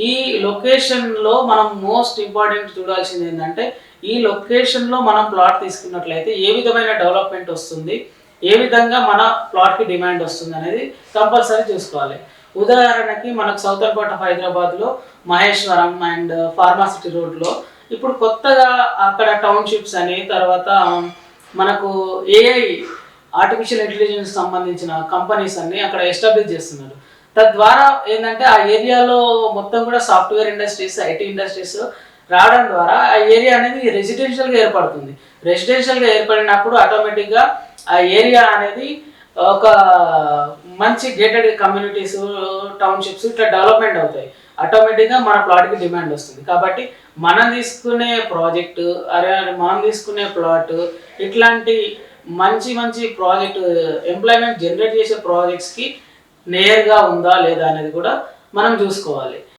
ఈ లొకేషన్‌లో మనం మోస్ట్ ఇంపార్టెంట్ చూడాల్సింది ఏందంటే, ఈ లొకేషన్‌లో మనం ప్లాట్ తీసుకున్నట్లయితే ఏ విధమైన డెవలప్‌మెంట్ వస్తుంది? ఏ విధంగా మన ప్లాట్‌కి డిమాండ్ వస్తుందనేది కంపల్సరీ చూసుకోవాలి. ఉదాహరణకి మనకు సౌతర్న్ పార్ట్ ఆఫ్ హైదరాబాద్‌లో మహేశ్వరం అండ్ ఫార్మాసిటీ రోడ్‌లో ఇప్పుడు కొత్తగా అక్కడ టౌన్‌షిప్స్ అని తర్వాత మనకు ఏఐ ఆర్టిఫిషియల్ ఇంటెలిజెన్స్ సంబంధించిన కంపెనీస్ అన్నీ అక్కడ ఎస్టాబ్లిష్ చేస్తున్నారు. తద్వారా ఏందంటే ఆ ఏరియాలో మొత్తం కూడా సాఫ్ట్‌వేర్ ఇండస్ట్రీస్, ఐటీ ఇండస్ట్రీస్ రావడం ద్వారా ఆ ఏరియా అనేది రెసిడెన్షియల్‌గా ఏర్పడుతుంది. రెసిడెన్షియల్‌గా ఏర్పడినప్పుడు ఆటోమేటిక్‌గా ఆ ఏరియా అనేది ఒక మంచి గేటెడ్ కమ్యూనిటీస్, టౌన్‌షిప్స్ ఇట్లా డెవలప్‌మెంట్ అవుతాయి. ఆటోమేటిక్‌గా మన ప్లాట్‌కి డిమాండ్ వస్తుంది. కాబట్టి మనం తీసుకునే ప్రాజెక్టు, మనం తీసుకునే ప్లాట్ ఇట్లాంటి మంచి మంచి ప్రాజెక్ట్ ఎంప్లాయ్‌మెంట్ జనరేట్ చేసే ప్రాజెక్ట్స్‌కి నియర్‌గా ఉందా లేదా అనేది కూడా మనం చూసుకోవాలి.